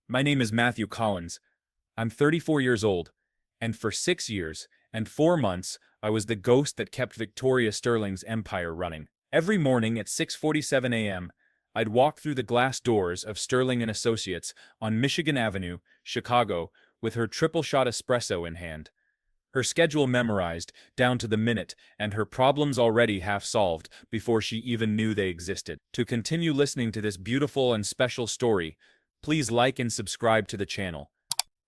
My name is Matthew Collins. I'm 34 years old, and for 6 years and 4 months, I was the ghost that kept Victoria Sterling's empire running. Every morning at 6:47 a.m., I'd walk through the glass doors of Sterling and Associates on Michigan Avenue, Chicago, with her triple shot espresso in hand. Her schedule memorized, down to the minute, and her problems already half solved before she even knew they existed. To continue listening to this beautiful and special story, please like and subscribe to the channel.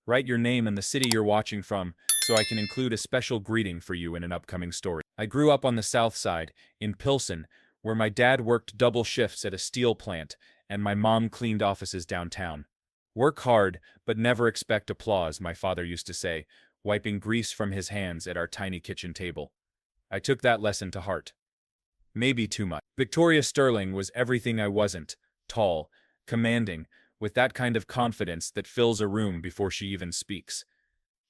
Write your name and the city you're watching from so I can include a special greeting for you in an upcoming story. I grew up on the South Side, in Pilsen, where my dad worked double shifts at a steel plant and my mom cleaned offices downtown. Work hard, but never expect applause, my father used to say, wiping grease from his hands at our tiny kitchen table. I took that lesson to heart. Maybe too much. Victoria Sterling was everything I wasn't: tall, commanding, with that kind of confidence that fills a room before she even speaks.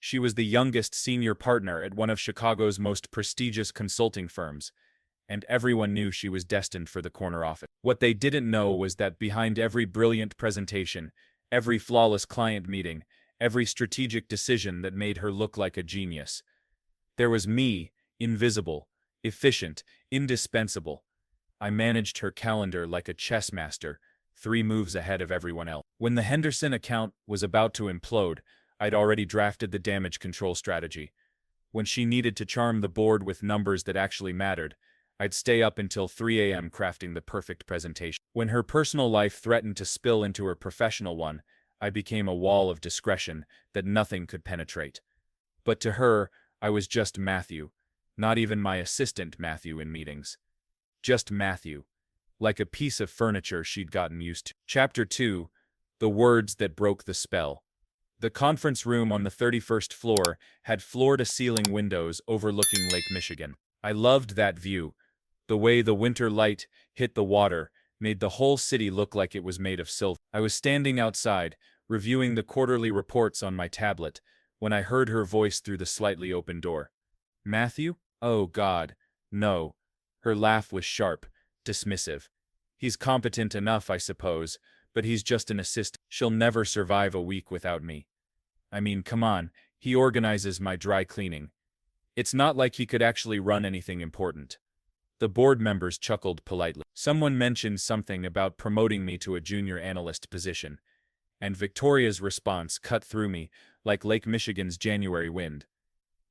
She was the youngest senior partner at one of Chicago's most prestigious consulting firms, and everyone knew she was destined for the corner office. What they didn't know was that behind every brilliant presentation, every flawless client meeting, every strategic decision that made her look like a genius, there was me, invisible, efficient, indispensable. I managed her calendar like a chess master, 3 moves ahead of everyone else. When the Henderson account was about to implode, I'd already drafted the damage control strategy. When she needed to charm the board with numbers that actually mattered, I'd stay up until 3 a.m. crafting the perfect presentation. When her personal life threatened to spill into her professional one, I became a wall of discretion that nothing could penetrate. But to her, I was just Matthew, not even my assistant Matthew in meetings. Just Matthew, like a piece of furniture she'd gotten used to. Chapter 2: The Words That Broke the Spell. The conference room on the 31st floor had floor-to-ceiling windows overlooking Lake Michigan. I loved that view. The way the winter light hit the water made the whole city look like it was made of silver. I was standing outside, reviewing the quarterly reports on my tablet, when I heard her voice through the slightly open door. Matthew? Oh God, no. Her laugh was sharp, dismissive. He's competent enough, I suppose, but he's just an assistant. She'll never survive a week without me. I mean, come on, he organizes my dry cleaning. It's not like he could actually run anything important. The board members chuckled politely. Someone mentioned something about promoting me to a junior analyst position, and Victoria's response cut through me like Lake Michigan's January wind.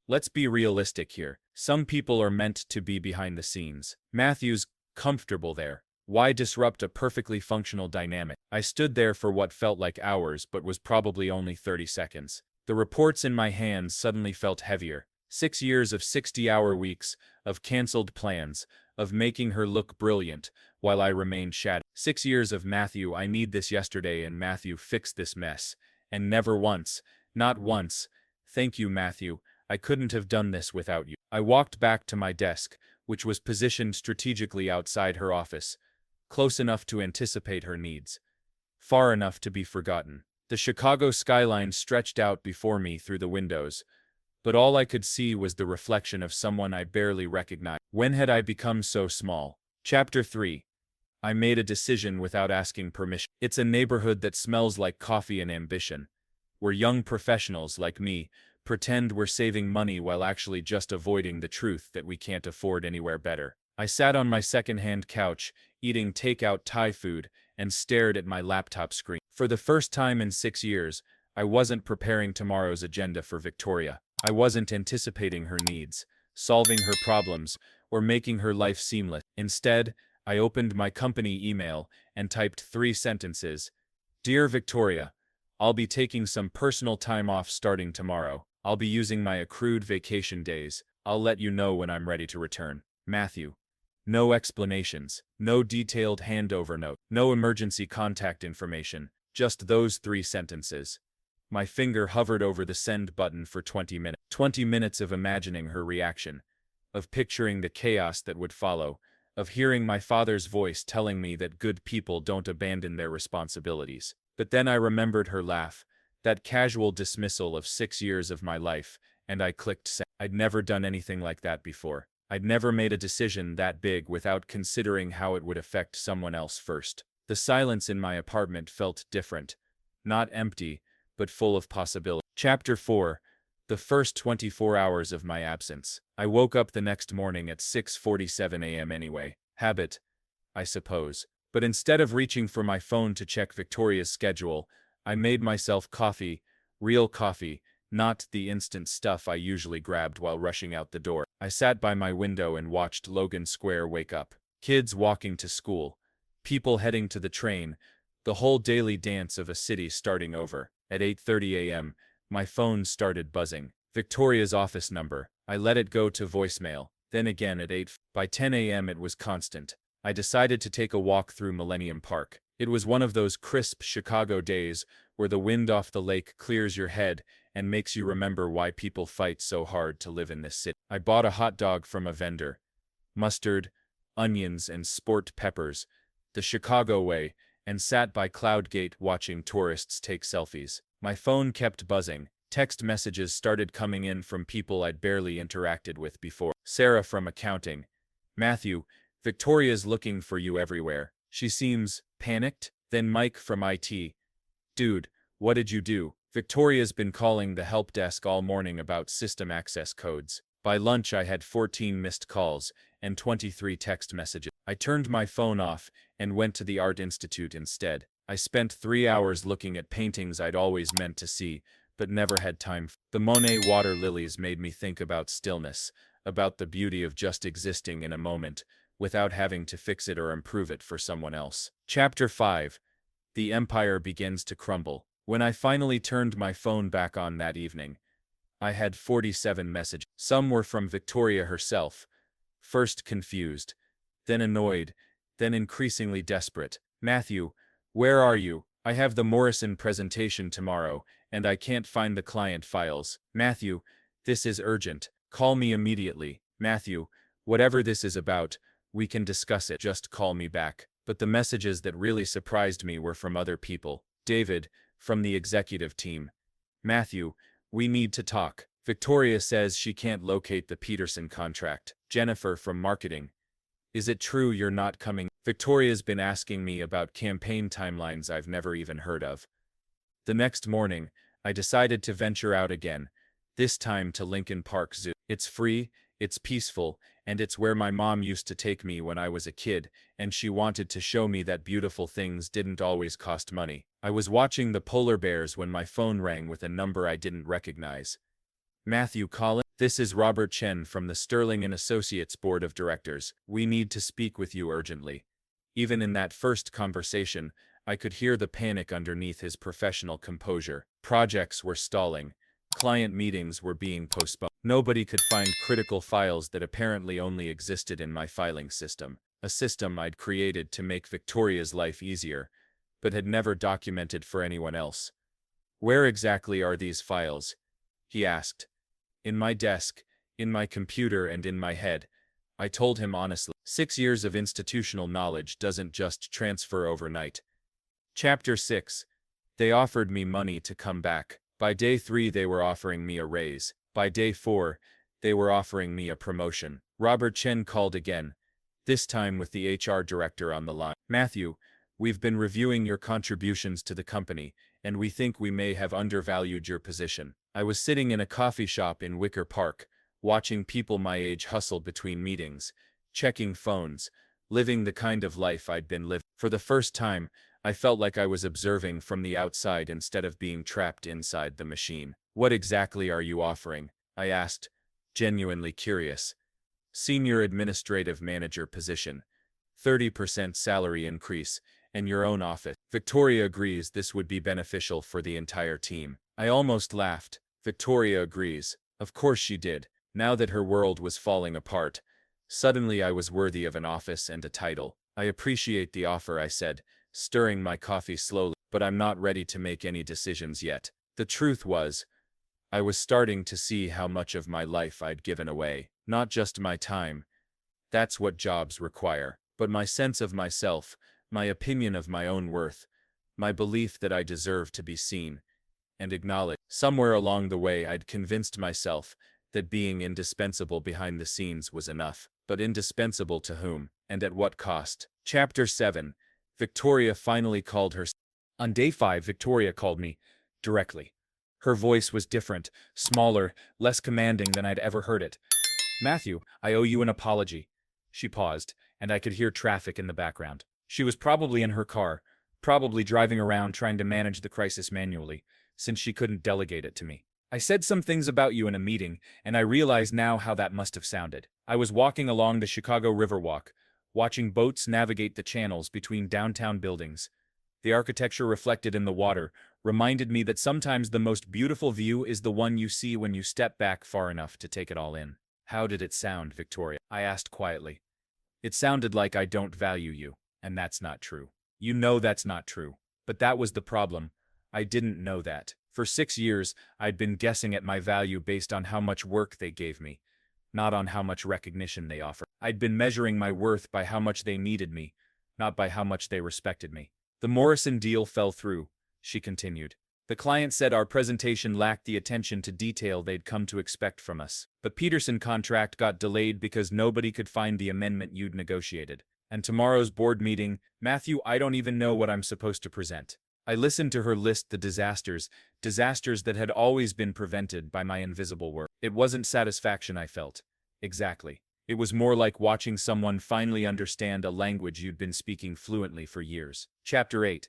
Let's be realistic here. Some people are meant to be behind the scenes. Matthew's comfortable there. Why disrupt a perfectly functional dynamic? I stood there for what felt like hours but was probably only 30 seconds. The reports in my hands suddenly felt heavier. 6 years of 60-hour weeks, of canceled plans, of making her look brilliant while I remained shattered. 6 years of Matthew, I need this yesterday, and Matthew, fix this mess. And never once, not once, thank you, Matthew, I couldn't have done this without you. I walked back to my desk, which was positioned strategically outside her office, close enough to anticipate her needs, far enough to be forgotten. The Chicago skyline stretched out before me through the windows, but all I could see was the reflection of someone I barely recognized. When had I become so small? Chapter 3. I made a decision without asking permission. It's a neighborhood that smells like coffee and ambition, where young professionals like me pretend we're saving money while actually just avoiding the truth that we can't afford anywhere better. I sat on my second-hand couch, eating takeout Thai food, and stared at my laptop screen. For the first time in 6 years, I wasn't preparing tomorrow's agenda for Victoria. I wasn't anticipating her needs, solving her problems, or making her life seamless. Instead, I opened my company email and typed 3 sentences. Dear Victoria, I'll be taking some personal time off starting tomorrow. I'll be using my accrued vacation days. I'll let you know when I'm ready to return. Matthew. No explanations, no detailed handover note, no emergency contact information, just those 3 sentences. My finger hovered over the send button for 20 minutes. 20 minutes of imagining her reaction, of picturing the chaos that would follow, of hearing my father's voice telling me that good people don't abandon their responsibilities. But then I remembered her laugh, that casual dismissal of 6 years of my life, and I clicked send. I'd never done anything like that before. I'd never made a decision that big without considering how it would affect someone else first. The silence in my apartment felt different, not empty, but full of possibility. Chapter 4. The first 24 hours of my absence. I woke up the next morning at 6:47 a.m. anyway. Habit, I suppose. But instead of reaching for my phone to check Victoria's schedule, I made myself coffee, real coffee, not the instant stuff I usually grabbed while rushing out the door. I sat by my window and watched Logan Square wake up. Kids walking to school, people heading to the train, the whole daily dance of a city starting over. At 8:30 a.m., my phone started buzzing. Victoria's office number. I let it go to voicemail. Then again at 8. By 10 a.m. it was constant. I decided to take a walk through Millennium Park. It was one of those crisp Chicago days where the wind off the lake clears your head and makes you remember why people fight so hard to live in this city. I bought a hot dog from a vendor. Mustard, onions, and sport peppers, the Chicago way, and sat by Cloud Gate watching tourists take selfies. My phone kept buzzing. Text messages started coming in from people I'd barely interacted with before. Sarah from accounting. Matthew, Victoria's looking for you everywhere. She seems panicked. Then Mike from IT. Dude, what did you do? Victoria's been calling the help desk all morning about system access codes. By lunch I had 14 missed calls and 23 text messages. I turned my phone off and went to the Art Institute instead. I spent 3 hours looking at paintings I'd always meant to see, but never had time. The Monet water lilies made me think about stillness, about the beauty of just existing in a moment, without having to fix it or improve it for someone else. Chapter 5. The empire begins to crumble. When I finally turned my phone back on that evening, I had 47 messages. Some were from Victoria herself. First confused, then annoyed, then increasingly desperate. Matthew, where are you? I have the Morrison presentation tomorrow, and I can't find the client files. Matthew, this is urgent. Call me immediately. Matthew, whatever this is about, we can discuss it. Just call me back. But the messages that really surprised me were from other people. David, from the executive team. Matthew, we need to talk. Victoria says she can't locate the Peterson contract. Jennifer from marketing. Is it true you're not coming? Victoria's been asking me about campaign timelines I've never even heard of. The next morning, I decided to venture out again, this time to Lincoln Park Zoo. It's free, it's peaceful, and it's where my mom used to take me when I was a kid, and she wanted to show me that beautiful things didn't always cost money. I was watching the polar bears when my phone rang with a number I didn't recognize. Matthew Collins? This is Robert Chen from the Sterling & Associates Board of Directors. We need to speak with you urgently. Even in that first conversation, I could hear the panic underneath his professional composure. Projects were stalling. Client meetings were being postponed. Nobody could find critical files that apparently only existed in my filing system, a system I'd created to make Victoria's life easier, but had never documented for anyone else. Where exactly are these files? He asked. In my desk, in my computer, and in my head. I told him honestly. 6 years of institutional knowledge doesn't just transfer overnight. Chapter 6. They offered me money to come back. By day 3 they were offering me a raise. By day 4, they were offering me a promotion. Robert Chen called again, this time with the HR director on the line. Matthew, we've been reviewing your contributions to the company, and we think we may have undervalued your position. I was sitting in a coffee shop in Wicker Park, watching people my age hustle between meetings, checking phones, living the kind of life I'd been living. For the first time, I felt like I was observing from the outside instead of being trapped inside the machine. What exactly are you offering? I asked, genuinely curious. Senior administrative manager position, 30% salary increase, and your own office. Victoria agrees this would be beneficial for the entire team. I almost laughed. Victoria agrees. Of course she did. Now that her world was falling apart, suddenly I was worthy of an office and a title. I appreciate the offer, I said, stirring my coffee slowly, but I'm not ready to make any decisions yet. The truth was, I was starting to see how much of my life I'd given away. Not just my time. That's what jobs require. But my sense of myself, my opinion of my own worth, my belief that I deserve to be seen and acknowledged. Somewhere along the way I'd convinced myself that being indispensable behind the scenes was enough. But indispensable to whom, and at what cost? Chapter 7. Victoria finally called her. On day 5, Victoria called me directly. Her voice was different, smaller, less commanding than I'd ever heard it. "Matthew, I owe you an apology." She paused, and I could hear traffic in the background. She was probably in her car, probably driving around trying to manage the crisis manually, since she couldn't delegate it to me. "I said some things about you in a meeting, and I realize now how that must have sounded." I was walking along the Chicago Riverwalk, watching boats navigate the channels between downtown buildings. The architecture reflected in the water reminded me that sometimes the most beautiful view is the one you see when you step back far enough to take it all in. "How did it sound, Victoria?" I asked quietly. "It sounded like I don't value you, and that's not true." "You know that's not true." But that was the problem. I didn't know that. For 6 years, I'd been guessing at my value based on how much work they gave me, not on how much recognition they offered. I'd been measuring my worth by how much they needed me, not by how much they respected me. "The Morrison deal fell through," she continued. "The client said our presentation lacked the attention to detail they'd come to expect from us. The Peterson contract got delayed because nobody could find the amendment you'd negotiated. And tomorrow's board meeting, Matthew, I don't even know what I'm supposed to present." I listened to her list the disasters that had always been prevented by my invisible work. It wasn't satisfaction I felt. Exactly. It was more like watching someone finally understand a language you'd been speaking fluently for years. Chapter 8.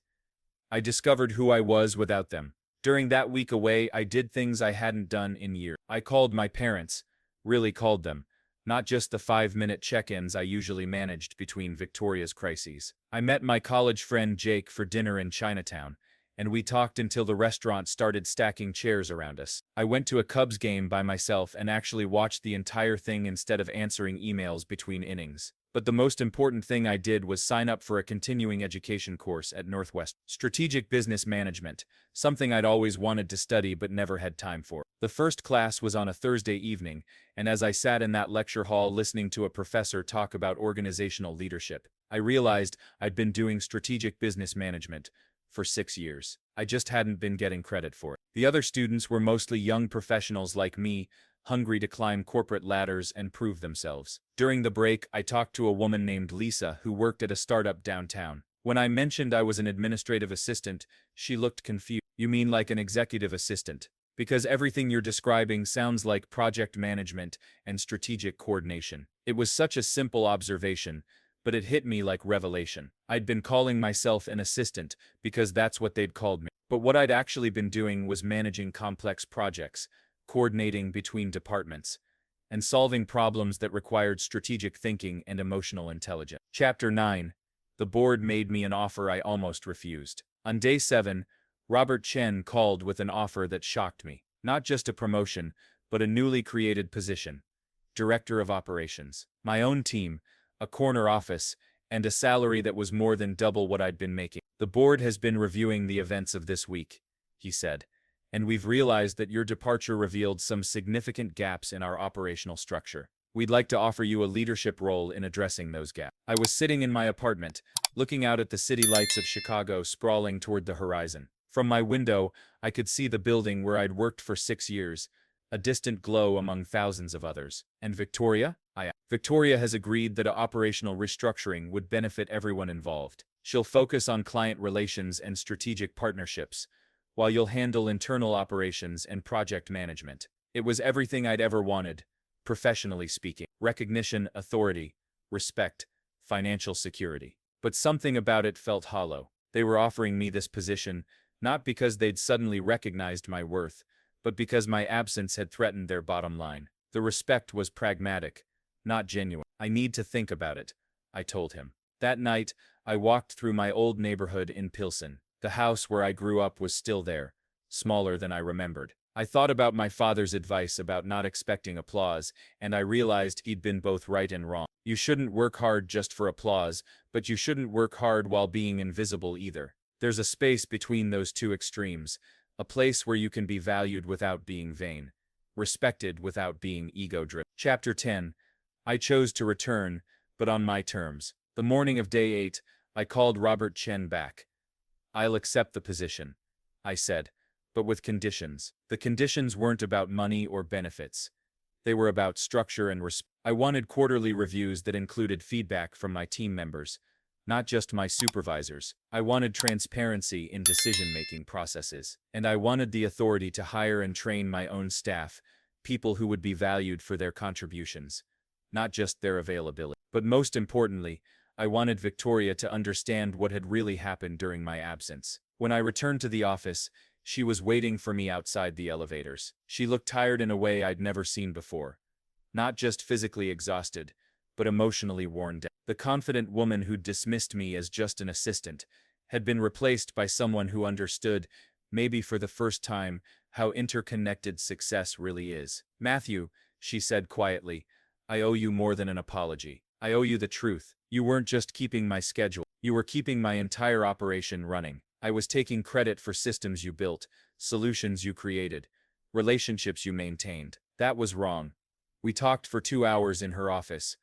I discovered who I was without them. During that week away, I did things I hadn't done in years. I called my parents, really called them, not just the 5-minute check-ins I usually managed between Victoria's crises. I met my college friend Jake for dinner in Chinatown, and we talked until the restaurant started stacking chairs around us. I went to a Cubs game by myself and actually watched the entire thing instead of answering emails between innings. But the most important thing I did was sign up for a continuing education course at Northwest. Strategic Business Management, something I'd always wanted to study but never had time for. The first class was on a Thursday evening, and as I sat in that lecture hall listening to a professor talk about organizational leadership, I realized I'd been doing strategic business management for 6 years. I just hadn't been getting credit for it. The other students were mostly young professionals like me, hungry to climb corporate ladders and prove themselves. During the break, I talked to a woman named Lisa who worked at a startup downtown. When I mentioned I was an administrative assistant, she looked confused. "You mean like an executive assistant? Because everything you're describing sounds like project management and strategic coordination." It was such a simple observation, but it hit me like revelation. I'd been calling myself an assistant because that's what they'd called me. But what I'd actually been doing was managing complex projects, coordinating between departments, and solving problems that required strategic thinking and emotional intelligence. Chapter 9. The board made me an offer I almost refused. On day 7, Robert Chen called with an offer that shocked me. Not just a promotion, but a newly created position. Director of Operations. My own team, a corner office, and a salary that was more than double what I'd been making. "The board has been reviewing the events of this week," he said, "and we've realized that your departure revealed some significant gaps in our operational structure. We'd like to offer you a leadership role in addressing those gaps." I was sitting in my apartment, looking out at the city lights of Chicago sprawling toward the horizon. From my window, I could see the building where I'd worked for 6 years, a distant glow among thousands of others. "And Victoria?" I asked. "Victoria has agreed that operational restructuring would benefit everyone involved. She'll focus on client relations and strategic partnerships, while you'll handle internal operations and project management." It was everything I'd ever wanted, professionally speaking. Recognition, authority, respect, financial security. But something about it felt hollow. They were offering me this position, not because they'd suddenly recognized my worth, but because my absence had threatened their bottom line. The respect was pragmatic, not genuine. "I need to think about it," I told him. That night, I walked through my old neighborhood in Pilsen. The house where I grew up was still there, smaller than I remembered. I thought about my father's advice about not expecting applause, and I realized he'd been both right and wrong. You shouldn't work hard just for applause, but you shouldn't work hard while being invisible either. There's a space between those two extremes, a place where you can be valued without being vain, respected without being ego-driven. Chapter 10. I chose to return, but on my terms. The morning of day 8, I called Robert Chen back. "I'll accept the position," I said, "but with conditions." The conditions weren't about money or benefits. They were about structure and respect. I wanted quarterly reviews that included feedback from my team members, not just my supervisors. I wanted transparency in decision-making processes, and I wanted the authority to hire and train my own staff, people who would be valued for their contributions, not just their availability. But most importantly, I wanted Victoria to understand what had really happened during my absence. When I returned to the office, she was waiting for me outside the elevators. She looked tired in a way I'd never seen before. Not just physically exhausted, but emotionally worn down. The confident woman who'd dismissed me as just an assistant had been replaced by someone who understood, maybe for the first time, how interconnected success really is. "Matthew," she said quietly, "I owe you more than an apology. I owe you the truth. You weren't just keeping my schedule. You were keeping my entire operation running. I was taking credit for systems you built, solutions you created, relationships you maintained. That was wrong." We talked for 2 hours in her office.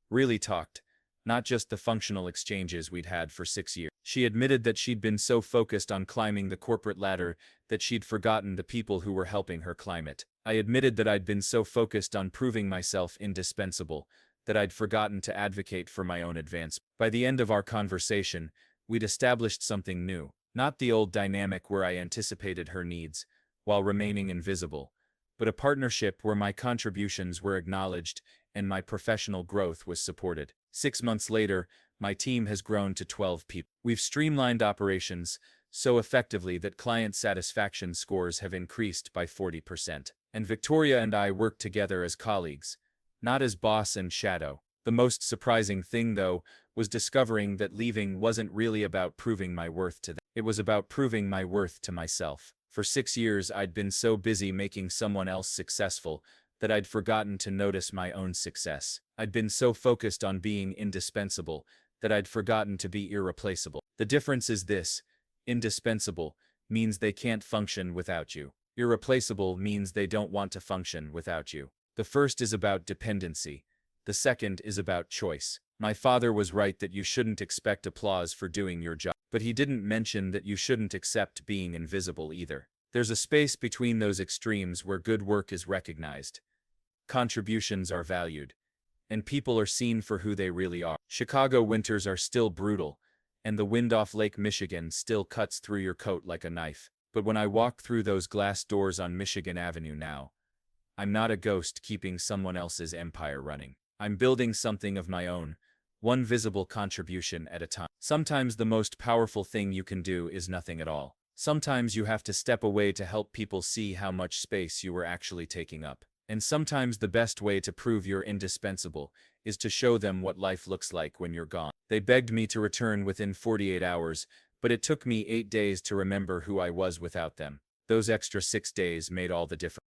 Really talked. Not just the functional exchanges we'd had for 6 years. She admitted that she'd been so focused on climbing the corporate ladder that she'd forgotten the people who were helping her climb it. I admitted that I'd been so focused on proving myself indispensable that I'd forgotten to advocate for my own advancement. By the end of our conversation, we'd established something new. Not the old dynamic where I anticipated her needs, while remaining invisible, but a partnership where my contributions were acknowledged and my professional growth was supported. 6 months later, my team has grown to 12 people. We've streamlined operations so effectively that client satisfaction scores have increased by 40%. And Victoria and I work together as colleagues, not as boss and shadow. The most surprising thing, though, was discovering that leaving wasn't really about proving my worth to them. It was about proving my worth to myself. For 6 years, I'd been so busy making someone else successful that I'd forgotten to notice my own success. I'd been so focused on being indispensable that I'd forgotten to be irreplaceable. The difference is this: indispensable means they can't function without you. Irreplaceable means they don't want to function without you. The first is about dependency. The second is about choice. My father was right that you shouldn't expect applause for doing your job, but he didn't mention that you shouldn't accept being invisible either. There's a space between those extremes where good work is recognized, contributions are valued, and people are seen for who they really are. Chicago winters are still brutal, and the wind off Lake Michigan still cuts through your coat like a knife. But when I walk through those glass doors on Michigan Avenue now, I'm not a ghost keeping someone else's empire running. I'm building something of my own, one visible contribution at a time. Sometimes the most powerful thing you can do is nothing at all. Sometimes you have to step away to help people see how much space you were actually taking up. And sometimes the best way to prove you're indispensable is to show them what life looks like when you're gone. They begged me to return within 48 hours, but it took me 8 days to remember who I was without them. Those extra 6 days made all the difference.